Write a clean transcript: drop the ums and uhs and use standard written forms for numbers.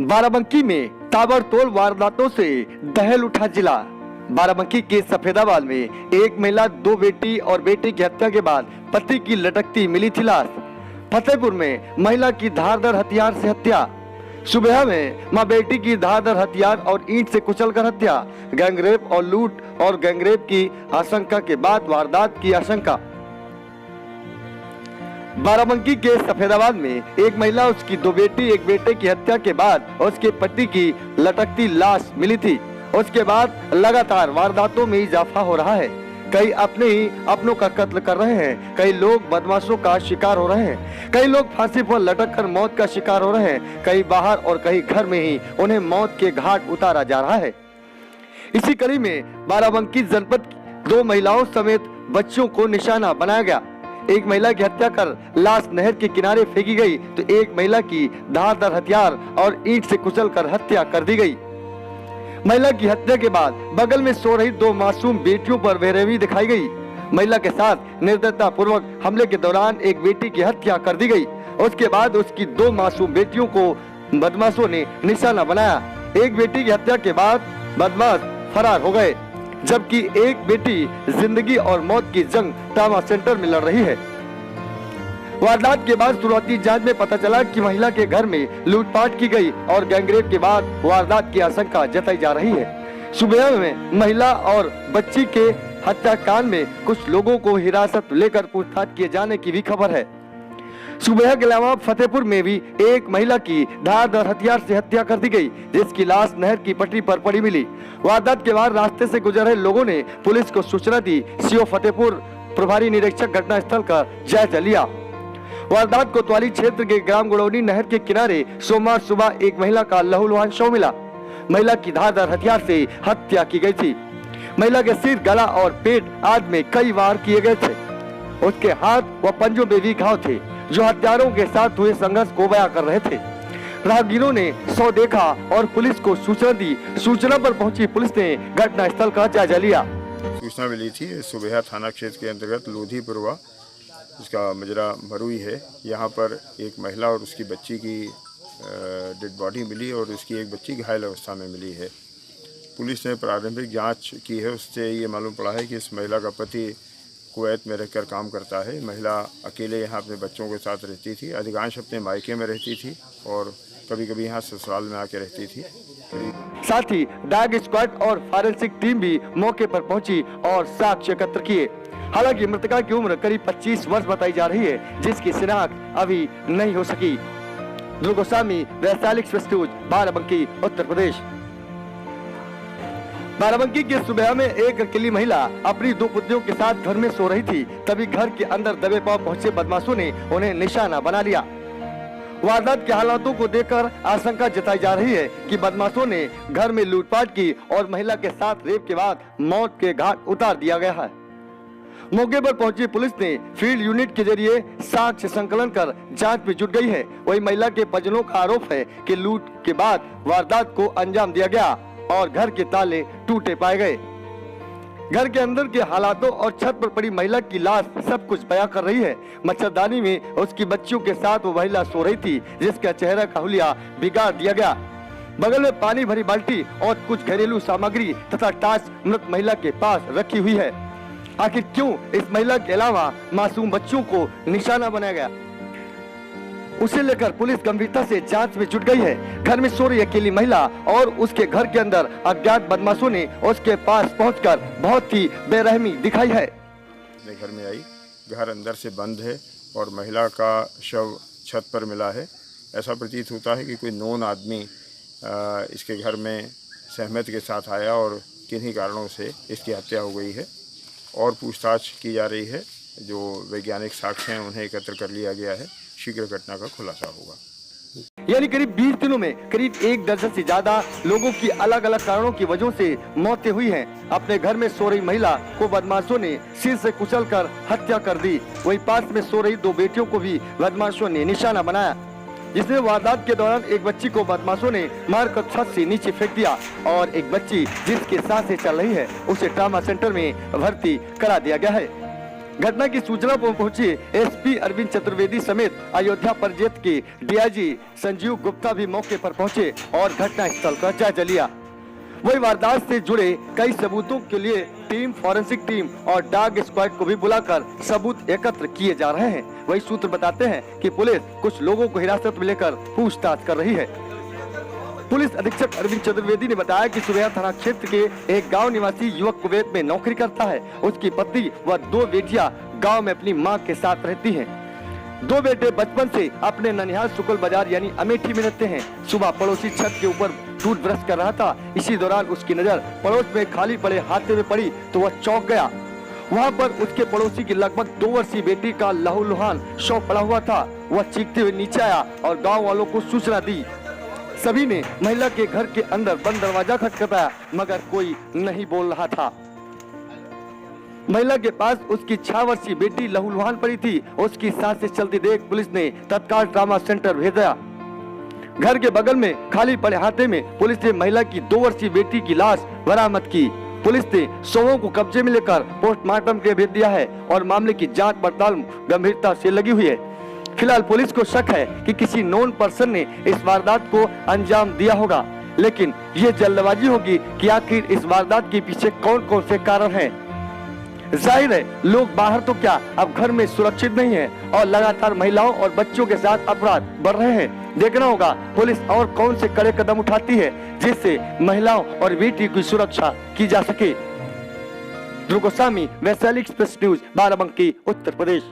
बाराबंकी में ताबड़तोड़ वारदातों से दहल उठा जिला। बाराबंकी के सफेदाबाद में एक महिला, दो बेटी और बेटे की हत्या के बाद पति की लटकती मिली थी लाश। फतेहपुर में महिला की धारदार हथियार से हत्या। सुबह में मां बेटी की धारदार हथियार और ईंट से कुचलकर हत्या। गैंगरेप और लूट और गैंगरेप की आशंका के बाद वारदात की आशंका। बाराबंकी के सफेदाबाद में एक महिला, उसकी दो बेटी एक बेटे की हत्या के बाद उसके पति की लटकती लाश मिली थी। उसके बाद लगातार वारदातों में इजाफा हो रहा है। कई अपने ही अपनों का कत्ल कर रहे हैं, कई लोग बदमाशों का शिकार हो रहे हैं, कई लोग फांसी पर लटक कर मौत का शिकार हो रहे हैं, कई बाहर और कई घर में ही उन्हें मौत के घाट उतारा जा रहा है। इसी कड़ी में बाराबंकी जनपद दो महिलाओं समेत बच्चों को निशाना बनाया गया। एक महिला की हत्या कर लाश नहर के किनारे फेंकी गई तो एक महिला की धारदार हथियार और ईंट से कुचलकर हत्या कर दी गई। महिला की हत्या के बाद बगल में सो रही दो मासूम बेटियों पर बेरहमी दिखाई गई। महिला के साथ निर्दयता पूर्वक हमले के दौरान एक बेटी की हत्या कर दी गई। उसके बाद उसकी दो मासूम बेटियों को बदमाशों ने निशाना बनाया। एक बेटी की हत्या के बाद बदमाश फरार हो गए, जबकि एक बेटी जिंदगी और मौत की जंग ट्रामा सेंटर में लड़ रही है। वारदात के बाद शुरुआती जांच में पता चला कि महिला के घर में लूटपाट की गई और गैंगरेप के बाद वारदात की आशंका जताई जा रही है। सुबह में महिला और बच्ची के हत्याकांड में कुछ लोगों को हिरासत लेकर पूछताछ किए जाने की भी खबर है। सुबह के अलावा फतेहपुर में भी एक महिला की धारदार हथियार से हत्या कर दी गई, जिसकी लाश नहर की पटरी पर पड़ी मिली। वारदात के बाद रास्ते से गुजर रहे लोगों ने पुलिस को सूचना दी। सीओ फतेहपुर प्रभारी निरीक्षक घटनास्थल का जायजा लिया। वारदात कोतवाली क्षेत्र के ग्राम गुड़ौनी नहर के किनारे सोमवार सुबह एक महिला का लहूलुहान शव मिला। महिला की धारदार हथियार से हत्या की गई थी। महिला के सिर, गला और पेट आदि में कई वार किए गए थे। उसके हाथ व पंजों में भी घाव थे, जो हत्यारों के साथ हुए संघर्ष को बयां कर रहे थे। राहगीरों ने शव देखा और पुलिस को सूचना दी। सूचना पर पहुंची पुलिस ने घटनास्थल का जायजा लिया। सूचना मिली थी सुबह थाना क्षेत्र के अंतर्गत लोधीपुरवा, जिसका मजरा भरुई है। यहाँ पर एक महिला और उसकी बच्ची की डेड बॉडी मिली और उसकी एक बच्ची घायल अवस्था में मिली है। पुलिस ने प्रारंभिक जांच की है, उससे ये मालूम पड़ा है कि इस महिला का पति कुवैत में रहकर काम करता है। महिला अकेले यहाँ अपने बच्चों के साथ रहती थी, अधिकांश अपने मायके में रहती थी और कभी कभी यहाँ ससुराल में आके रहती थी। साथ ही डॉग स्क्वाड और फॉरेंसिक टीम भी मौके पर पहुंची और साक्ष्य एकत्र किए। हालांकि मृतका की उम्र करीब 25 वर्ष बताई जा रही है, जिसकी शिनाख्त अभी नहीं हो सकी। ध्रुव गोस्वामी, वैशाली एक्सप्रेस न्यूज, बाराबंकी, उत्तर प्रदेश। बाराबंकी की सुबह में एक अकेली महिला अपनी दो पुत्रियों के साथ घर में सो रही थी। तभी घर के अंदर दबे पांव पहुंचे बदमाशों ने उन्हें निशाना बना लिया। वारदात के हालातों को देखकर आशंका जताई जा रही है कि बदमाशों ने घर में लूटपाट की और महिला के साथ रेप के बाद मौत के घाट उतार दिया गया है। मौके पर पहुंची पुलिस ने फील्ड यूनिट के जरिए साक्ष्य संकलन कर जांच में जुट गई है। वही महिला के परिजनों का आरोप है कि लूट के बाद वारदात को अंजाम दिया गया और घर के ताले टूटे पाए गए। घर के अंदर के हालातों और छत पर पड़ी महिला की लाश सब कुछ बयां कर रही है। मच्छरदानी में उसकी बच्चियों के साथ वो महिला सो रही थी, जिसका चेहरा का हुलिया बिगाड़ दिया गया। बगल में पानी भरी बाल्टी और कुछ घरेलू सामग्री तथा टार्च मृत महिला के पास रखी हुई है। आखिर क्यों इस महिला के अलावा मासूम बच्चों को निशाना बनाया गया, उसे लेकर पुलिस गंभीरता से जांच में जुट गई है। घर में सो रही अकेली महिला और उसके घर के अंदर अज्ञात बदमाशों ने उसके पास पहुंचकर बहुत ही बेरहमी दिखाई है। घर में आई, घर अंदर से बंद है और महिला का शव छत पर मिला है। ऐसा प्रतीत होता है कि कोई नोन आदमी इसके घर में सहमत के साथ आया और किन्हीं कारणों से इसकी हत्या हो गई है और पूछताछ की जा रही है। जो वैज्ञानिक साक्ष्य हैं उन्हें एकत्र कर लिया गया है। शीघ्र घटना का खुलासा होगा। यानी करीब 20 दिनों में करीब 1 दर्जन से ज्यादा लोगों की अलग अलग कारणों की वजह से मौतें हुई हैं। अपने घर में सो रही महिला को बदमाशों ने सिर से कुचलकर हत्या कर दी। वहीं पास में सो रही दो बेटियों को भी बदमाशों ने निशाना बनाया, जिसमें वारदात के दौरान एक बच्ची को बदमाशों ने मारकर छत से नीचे फेंक दिया और एक बच्ची जिसके सांसें चल रही है उसे ट्रामा सेंटर में भर्ती करा दिया गया है। घटना की सूचना पर पहुंचे एसपी अरविंद चतुर्वेदी समेत अयोध्या परिक्षेत्र के डीआईजी संजीव गुप्ता भी मौके पर पहुंचे और घटना स्थल का जायजा लिया। वही वारदात से जुड़े कई सबूतों के लिए टीम, फॉरेंसिक टीम और डॉग स्क्वाड को भी बुलाकर सबूत एकत्र किए जा रहे हैं। वही सूत्र बताते हैं कि पुलिस कुछ लोगों को हिरासत में लेकर पूछताछ कर रही है। पुलिस अधीक्षक अरविंद चतुर्वेदी ने बताया कि सुबेहा थाना क्षेत्र के एक गांव निवासी युवक कुवैत में नौकरी करता है। उसकी पत्नी व 2 बेटियां गांव में अपनी मां के साथ रहती हैं। 2 बेटे बचपन से अपने ननिहाल शुक्ल बाजार यानी अमेठी में रहते हैं। सुबह पड़ोसी छत के ऊपर टूथब्रश कर रहा था। इसी दौरान उसकी नजर पड़ोस में खाली पड़े हाथे में पड़ी तो वह चौंक गया। वहाँ पर उसके पड़ोसी की लगभग 2 वर्षीय बेटी का लहूलुहान शव पड़ा हुआ था। वह चीखते हुए नीचे आया और गाँव वालों को सूचना दी। सभी ने महिला के घर के अंदर बंद दरवाजा खटखटाया मगर कोई नहीं बोल रहा था। महिला के पास उसकी 6 वर्षीय बेटी लहूलुहान पड़ी थी। उसकी सांसें चलती देख पुलिस ने तत्काल ट्रामा सेंटर भेजा। घर के बगल में खाली पड़े हाथे में पुलिस ने महिला की 2 वर्षीय बेटी की लाश बरामद की। पुलिस ने शवों को कब्जे में लेकर पोस्टमार्टम के लिए भेज दिया है और मामले की जांच पड़ताल गंभीरता से लगी हुई है। फिलहाल पुलिस को शक है कि किसी नोन पर्सन ने इस वारदात को अंजाम दिया होगा, लेकिन ये जल्दबाजी होगी कि आखिर इस वारदात के पीछे कौन कौन से कारण हैं। जाहिर है लोग बाहर तो क्या अब घर में सुरक्षित नहीं है और लगातार महिलाओं और बच्चों के साथ अपराध बढ़ रहे हैं। देखना होगा पुलिस और कौन से कड़े कदम उठाती है जिससे महिलाओं और बेटी की सुरक्षा की जा सके। ध्रुव गोस्वामी, वैशाली एक्सप्रेस न्यूज, बाराबंकी, उत्तर प्रदेश।